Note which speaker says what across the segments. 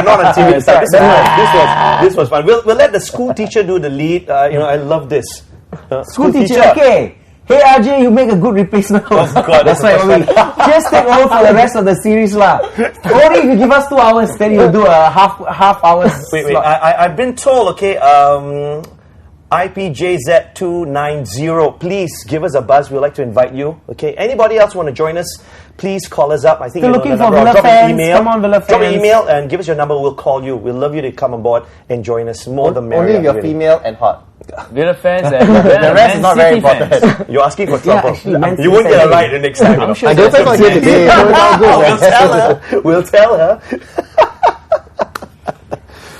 Speaker 1: you're not on TV. This was fun. We'll let the school teacher do the lead. I love this.
Speaker 2: School teacher, okay. Hey RJ, you make a good replacement.
Speaker 1: Oh God,
Speaker 2: that's right. Just take over for the rest of the series lah. Only if you give us 2 hours, then you'll do a half hours.
Speaker 1: Wait. I've been told. Okay. IPJZ290. Please give us a buzz. We'd like to invite you. Okay. Anybody else want to join us? Please call us up. I think
Speaker 2: you're looking for Villa fans. Come on, Villa fans.
Speaker 1: Drop an email and give us your number. We'll call you. We'd love you to come on board and join us. More than merrier.
Speaker 3: Only if you're female and hot.
Speaker 4: Villa fans and
Speaker 3: the rest is not very important.
Speaker 1: You're asking for trouble.
Speaker 2: Actually,
Speaker 1: you won't get a ride the next time.
Speaker 3: I'm sure. I don't think I'll here today.
Speaker 1: We'll tell her.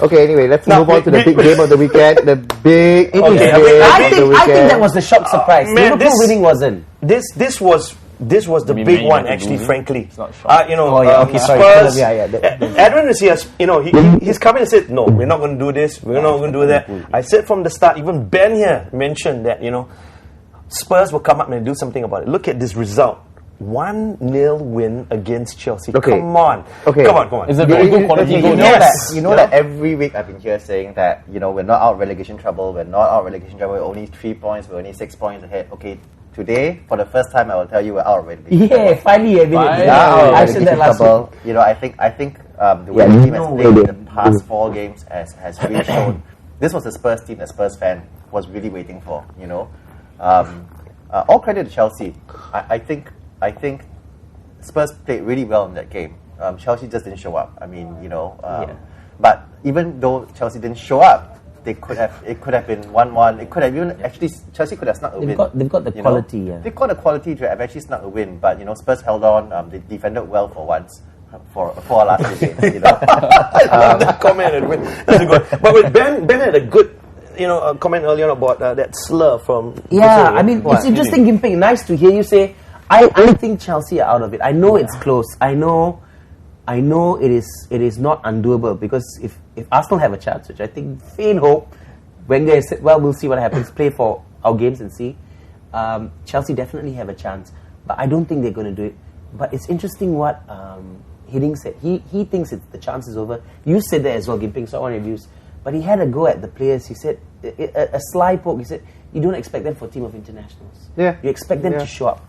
Speaker 3: Okay, anyway, let's move on to the big game of the weekend. The big game of the weekend.
Speaker 2: I think that was the shock surprise. Liverpool winning wasn't.
Speaker 1: This was the big one, actually. Frankly,
Speaker 4: it's not shock.
Speaker 1: Spurs. Edwin is here. He's coming and said, "No, we're not going to do this. We're not going to do that." I said from the start. Even Ben here mentioned that Spurs will come up and do something about it. Look at this result. 1-0 win against Chelsea.
Speaker 3: Okay.
Speaker 1: Come on.
Speaker 4: It's a very good quality goal.
Speaker 3: You know that every week I've been here saying that we're not out of relegation trouble. We're only 3 points. We're only 6 points ahead. Okay, today for the first time I will tell you we're out of relegation trouble.
Speaker 2: Finally, I said that last week.
Speaker 3: I think the way the team has played in the past 4 games has really shown. This was a Spurs team that Spurs fan was really waiting for. All credit to Chelsea. I think Spurs played really well in that game. Chelsea just didn't show up. But even though Chelsea didn't show up, it could have been 1-1. It could have even Chelsea could have snuck a win.
Speaker 2: They've got the quality.
Speaker 3: They've got the quality to have actually snuck a win. But Spurs held on. They defended well for once. For our last 2 games.
Speaker 1: I love that comment, Edwin. That's a good. But with Ben had a good. A comment earlier about that slur from.
Speaker 2: Yeah, it's interesting, Ghimp. Nice to hear you say. I think Chelsea are out of it. I know it's close. I know it is not undoable because if Arsenal have a chance, which I think faint hope, Wenger said, well, we'll see what happens. Play for our games and see. Chelsea definitely have a chance, but I don't think they're going to do it. But it's interesting what Hiddink said. He thinks the chance is over. You said that as well, Ghimp. So I want your views. But he had a go at the players. He said a sly poke. He said you don't expect them for a team of internationals.
Speaker 3: Yeah,
Speaker 2: you expect them to show up.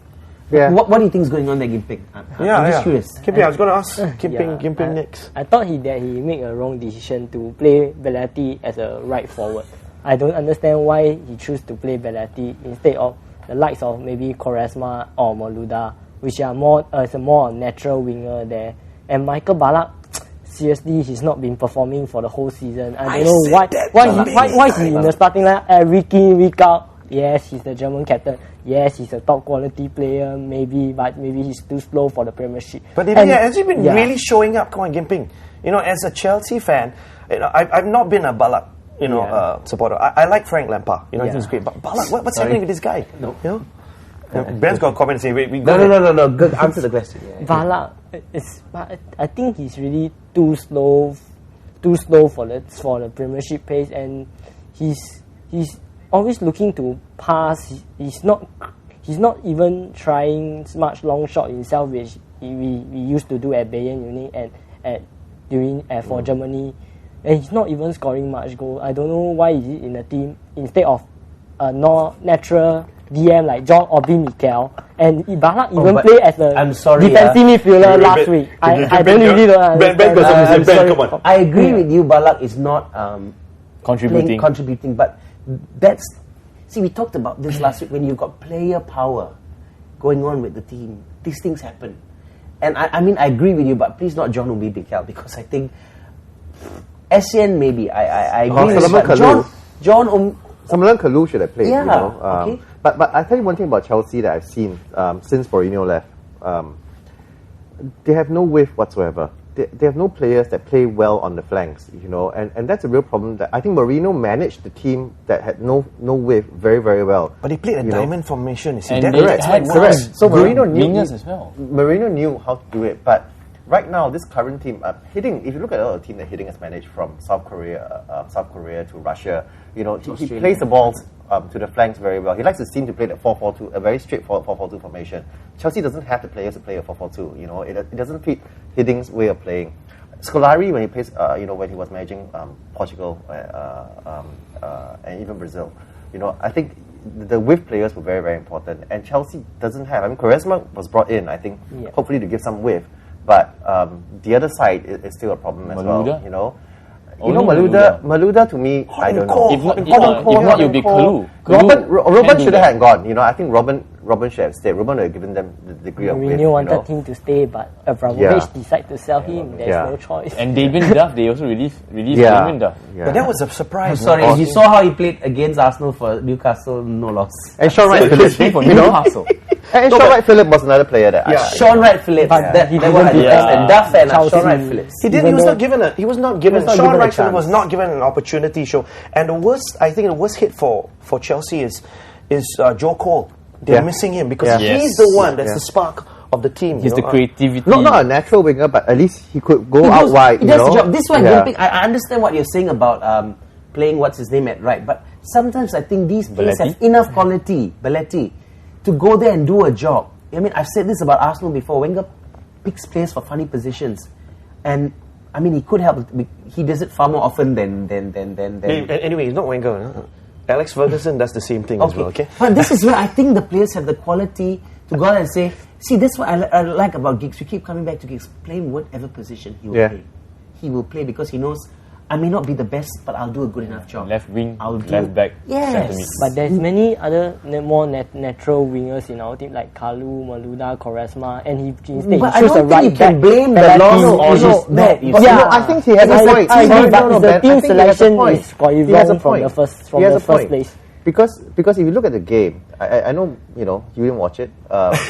Speaker 3: Yeah.
Speaker 2: What do you think is going on there, Ghimp? I'm just curious.
Speaker 1: Ghimp, I was going to ask Ghimp next.
Speaker 5: I thought he made a wrong decision to play Belletti as a right forward. I don't understand why he chose to play Belletti instead of the likes of maybe Quaresma or Moluda, which are more natural winger there. And Michael Ballack, seriously, he's not been performing for the whole season. I don't know why he's in the starting line week in, week out. Yes, he's the German captain. Yes, he's a top quality player, but maybe he's too slow for the Premiership.
Speaker 1: But has he been really showing up? Come on, Ghimp. As a Chelsea fan, I've not been a Ballack, supporter. I like Frank Lampard. He's great. But Ballack, what's happening with this guy? No. Ben's got a comment saying, "Wait,
Speaker 2: no. Good, answer the question."
Speaker 5: Ballack, I think he's really too slow for the Premiership pace, and he's always looking to pass. He's not even trying much long shot himself, which we used to do at Bayern Munich and for Germany. And he's not even scoring much goal. I don't know why he's in the team instead of a natural DM like John Obi Mikel. And Ballack even played as a defensive midfielder last week. I don't really know.
Speaker 1: Ben, come on.
Speaker 2: I agree with you. Ballack is not contributing, but we talked about this last week. When you've got player power going on with the team, these things happen. And I agree with you, but please not John Obi Mikel, because I think SN maybe. I agree with John
Speaker 3: Samalan Kalou should have played.
Speaker 2: Yeah, okay.
Speaker 3: But I tell you one thing about Chelsea that I've seen since Mourinho left. They have no width whatsoever. They have no players that play well on the flanks, and that's a real problem. That I think Mourinho managed the team that had no width very, very well.
Speaker 1: But he played a diamond formation. Is
Speaker 4: and
Speaker 1: correct?
Speaker 3: Correct. So Mourinho
Speaker 4: well.
Speaker 3: Mourinho knew how to do it, but right now this current team, Hiddink. If you look at all the team that Hiddink has managed from South Korea to Russia, he plays the balls to the flanks very well. He likes his team to play the 4-4-2, a very straightforward 4-4-2 formation. Chelsea doesn't have the players to play a 4-4-2. It doesn't fit Hiddink's way of playing. Scolari, when he plays, when he was managing Portugal and even Brazil, I think the width players were very, very important. And Chelsea doesn't have. I mean, Quaresma was brought in, I think, hopefully to give some width. But the other side is still a problem as well. Maluda to me, I don't know.
Speaker 4: If not, you'll be Kalu.
Speaker 3: Robin should have gone. I think Robin should have stayed. Robin would have given them the degree of width.
Speaker 5: Mourinho wanted him to stay, but Abramovich decided to sell him. There's no choice.
Speaker 4: And Damien Duff, they also released Damien Duff.
Speaker 1: Yeah. But that was a surprise.
Speaker 2: I'm sorry, you saw how he played against Arsenal for Newcastle, no loss.
Speaker 3: And Sean Wright Phillips,
Speaker 4: for Newcastle.
Speaker 3: And Sean Wright Phillips was another player that.
Speaker 2: Sean Wright Phillips, that was and Duff and Sean Wright Phillips.
Speaker 1: He was not given. Sean Wright Phillips was not given an opportunity. And the worst hit for Chelsea is Joe Cole. They're missing him because he's the one that's the spark of the team.
Speaker 4: He's the creativity.
Speaker 3: Not a natural winger, but at least he could go out wide.
Speaker 2: He does the job. This one, Ghimp, I understand what you're saying about playing what's his name at right, but sometimes I think these players have enough quality, Belletti, to go there and do a job. I mean, I've said this about Arsenal before. Wenger picks players for funny positions, and I mean, he could help. He does it far more often than.
Speaker 1: Anyway, he's not Wenger. Alex Ferguson does the same thing as well. Okay,
Speaker 2: but this is where I think the players have the quality to go out and say, "See, this is what I like about Giggs. We keep coming back to Giggs. Play whatever position he will play. He will play because he knows I may not be the best, but I'll do a good enough job.
Speaker 4: Left wing, left back, centre mid.
Speaker 5: But there's many other more natural wingers in our team, like Kalu, Maluda, Quaresma, and he instead
Speaker 2: but
Speaker 5: choose a right
Speaker 2: you can
Speaker 5: back.
Speaker 2: blame the loss or his bad.
Speaker 3: I think he has a point.
Speaker 5: The team selection is quite wrong from the first place.
Speaker 3: Because if you look at the game, I know you didn't watch it, but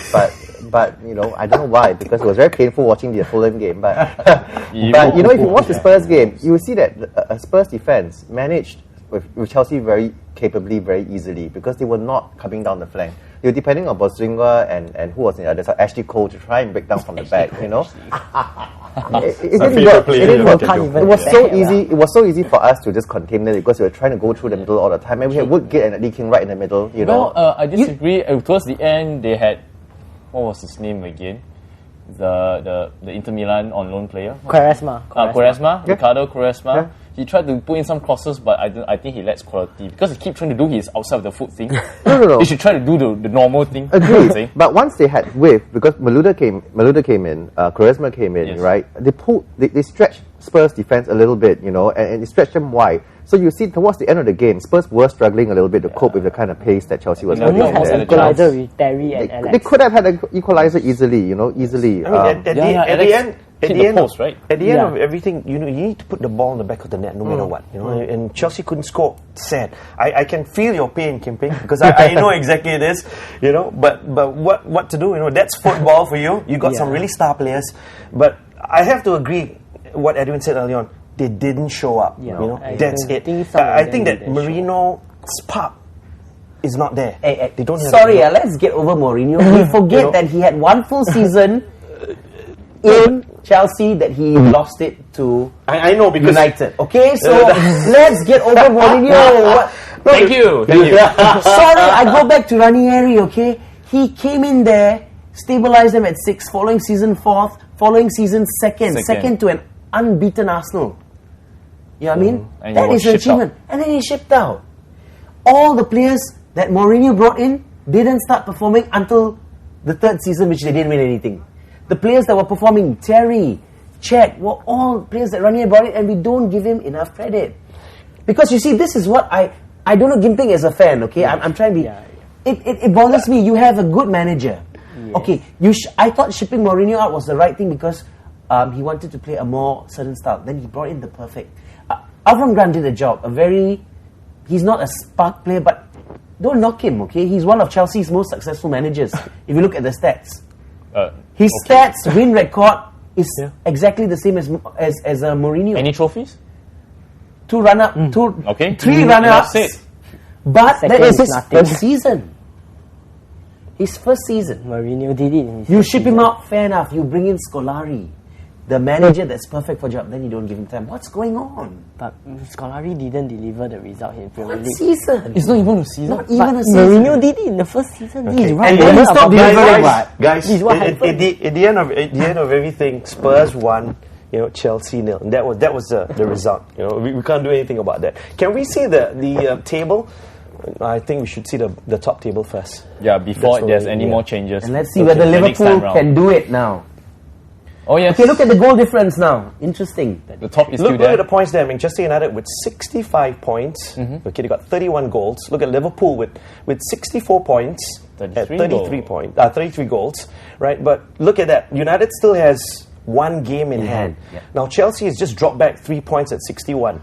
Speaker 3: I don't know why, because it was very painful watching the Fulham game. But if you watch the Spurs game, you will see that a Spurs defense managed with Chelsea very capably, very easily, because they were not coming down the flank. They were depending on Bosringa and who was in the other side, Ashley Cole, to try and break down from the back. It didn't work. It was so easy. It was so easy for us to just contain it because we were trying to go through the middle all the time. And we had Woodgate and Lee King right in the middle.
Speaker 4: Well, I disagree. Towards the end, they had, what was his name again? The Inter Milan on loan player.
Speaker 5: Quaresma.
Speaker 4: Ricardo Quaresma. Yeah. He tried to put in some crosses, but I think he lacks quality because he keeps trying to do his outside of the foot thing.
Speaker 3: No.
Speaker 4: He should try to do the normal thing.
Speaker 3: Agreed. But once they had width, because Maluda came in, Quaresma came in, right? They stretched Spurs defense a little bit, and they stretched them wide. So you see, towards the end of the game, Spurs were struggling a little bit to cope with the kind of pace that Chelsea was having.
Speaker 5: Almost had an equalizer with Terry and Alex.
Speaker 3: They could have had an equalizer easily, easily.
Speaker 1: I mean, at the end. At the end
Speaker 4: of
Speaker 1: everything, you need to put the ball in the back of the net no matter what. And Chelsea couldn't score. Sad. I can feel your pain, Kimping, because I know exactly it is. But what to do? That's football for you. You got some really star players, but I have to agree what Edwin said earlier on. They didn't show up. That's it. I think that Mourinho's spark is not there.
Speaker 2: They don't. Let's get over Mourinho. We forget that he had one full season in Chelsea that he lost it to
Speaker 1: I know because
Speaker 2: United. Okay, so let's get over Mourinho.
Speaker 4: Thank you.
Speaker 2: Sorry, I go back to Ranieri. Okay, he came in there, stabilized them at 6th, following season 4th, following season second to an unbeaten Arsenal. You know what I mean? That is an achievement. And then he shipped out. All the players that Mourinho brought in didn't start performing until the 3rd season, which they didn't win anything. The players that were performing, Terry, Cech, were all players that Ranieri brought in, and we don't give him enough credit. Because you see, this is what I don't know Ghimp as a fan, okay? I'm trying to be... It bothers me. You have a good manager. Yes. Okay, I thought shipping Mourinho out was the right thing because he wanted to play a more certain style. Then he brought in the perfect... Avram Grant did a job. He's not a spark player, but don't knock him, okay? He's one of Chelsea's most successful managers, if you look at the stats. His stats, win record, is exactly the same as Mourinho.
Speaker 4: Any trophies?
Speaker 2: 2 runner-up, 3 runner-ups. But that is his first season. His first season.
Speaker 5: Mourinho did it.
Speaker 2: You ship him out, fair enough. You bring in Scolari, the manager that's perfect for job. Then you don't give him time. What's going on?
Speaker 5: But Scolari didn't deliver the result in Premier League.
Speaker 2: Season.
Speaker 4: It's not even a season.
Speaker 2: Not even a season.
Speaker 5: Mourinho did it in the first season.
Speaker 1: Okay.
Speaker 5: Right.
Speaker 1: And then stop
Speaker 2: delivering.
Speaker 1: Guys, at the end of everything, Spurs won. Chelsea 0. And that was the result. We can't do anything about that. Can we see the table? I think we should see the top table first.
Speaker 4: Yeah, before there's any more changes.
Speaker 2: And let's see whether Liverpool can do it now.
Speaker 4: Oh yes.
Speaker 2: Okay, look at the goal difference now. Interesting.
Speaker 4: The top is still
Speaker 1: Look
Speaker 4: there.
Speaker 1: at the points there. Manchester United with 65 points. Okay, they got 31 goals. Look at Liverpool with 64 points. 33 goals. Right, but look at that. United still has one game in hand.
Speaker 2: Yeah.
Speaker 1: Now Chelsea has just dropped back 3 points at 61.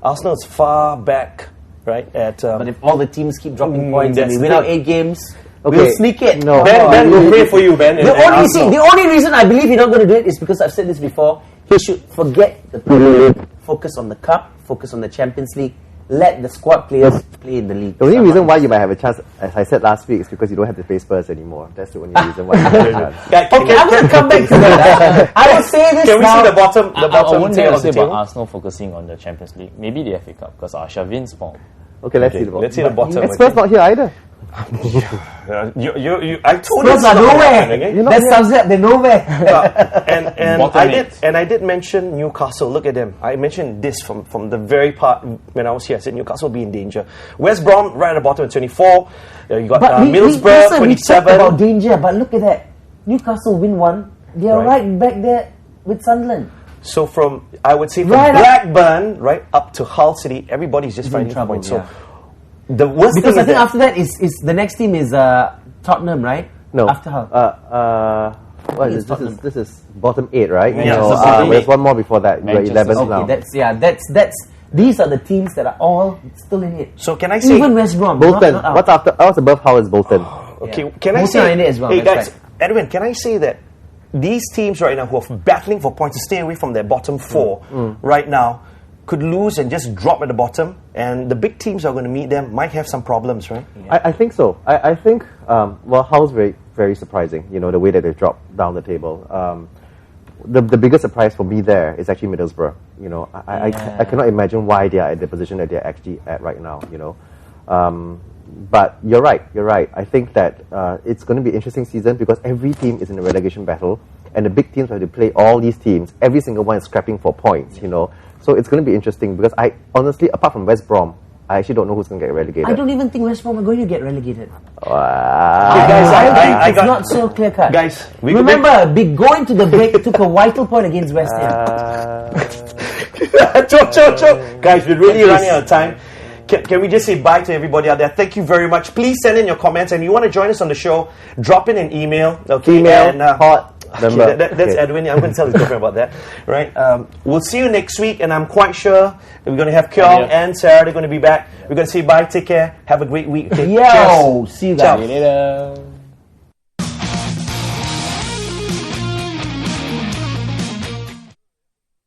Speaker 1: Arsenal is far back, right?
Speaker 2: But if all the teams keep dropping points and we win out 8 games, we'll sneak it.
Speaker 3: No.
Speaker 1: Ben will pray for you, Ben.
Speaker 2: The only reason I believe he's not going to do it is because I've said this before. He should forget the Premier League, focus on the Cup, focus on the Champions League. Let the squad players play in the league.
Speaker 3: The only reason why you might have a chance, as I said last week, is because you don't have to play Spurs anymore. That's the only reason why you have a chance.
Speaker 2: Okay, I'm going to come back to that. I will say this
Speaker 1: Can we
Speaker 2: now.
Speaker 1: see the bottom?
Speaker 4: I wouldn't
Speaker 1: tier
Speaker 4: dare
Speaker 1: of
Speaker 4: say
Speaker 1: the
Speaker 4: about
Speaker 1: table?
Speaker 4: Arsenal focusing on the Champions League. Maybe the FA Cup because Arshavin's form.
Speaker 3: Okay, let's see the bottom.
Speaker 1: Let's see the bottom.
Speaker 3: And Spurs not here either.
Speaker 1: I told you
Speaker 2: Spurs are nowhere. That's subject. They're nowhere.
Speaker 1: And I did mention Newcastle. Look at them. I mentioned this from the very part when I was here. I said Newcastle will be in danger. West Brom right at the bottom at 24. You got Middlesbrough 27.
Speaker 2: About danger, but look at that. Newcastle win 1. They are right back there with Sunderland.
Speaker 1: So I would say from Blackburn right up to Hull City, everybody's just finding
Speaker 2: trouble.
Speaker 1: points. So the worst
Speaker 2: because
Speaker 1: thing
Speaker 2: I think after that is the next team is Tottenham, right?
Speaker 3: No.
Speaker 2: After Hull.
Speaker 3: This is bottom 8, right?
Speaker 1: Yeah,
Speaker 3: there's one more before that. We're 11th now.
Speaker 2: That's these are the teams that are all still in it.
Speaker 1: So can I say
Speaker 2: even West Brom?
Speaker 3: Bolton.
Speaker 2: Not
Speaker 3: What's above Hull is Bolton.
Speaker 1: Okay, can I
Speaker 2: Bolton
Speaker 1: say
Speaker 2: are in it as well,
Speaker 1: hey
Speaker 2: that's
Speaker 1: guys, Edwin, can I say that these teams right now who are battling for points to stay away from their bottom 4 right now could lose and just drop at the bottom, and the big teams are going to meet them might have some problems, right?
Speaker 3: I think so. I think Hull's very, very surprising. The way that they've dropped down the table. The biggest surprise for me there is actually Middlesbrough. I cannot imagine why they are at the position that they're actually at right now. But you're right. I think that it's going to be an interesting season because every team is in a relegation battle, and the big teams have to play all these teams. Every single one is scrapping for points. So it's going to be interesting because I honestly, apart from West Brom, I actually don't know who's going to get relegated.
Speaker 2: I don't even think West Brom are going to get relegated.
Speaker 1: Guys,
Speaker 2: it's not so clear cut.
Speaker 1: Guys,
Speaker 2: remember, going to the break took a vital point against West Ham.
Speaker 1: Guys, we're really running out of time. Can we just say bye to everybody out there? Thank you very much. Please send in your comments, and if you want to join us on the show, drop in an email. Okay,
Speaker 3: hot.
Speaker 1: Okay, that's Edwin. I'm going to tell his girlfriend about that. Right? We'll see you next week, and I'm quite sure we're going to have Kyung and Sarah. They're going to be back. We're going to say bye. Take care. Have a great week. Okay?
Speaker 2: Yo, see you guys.
Speaker 4: See you later.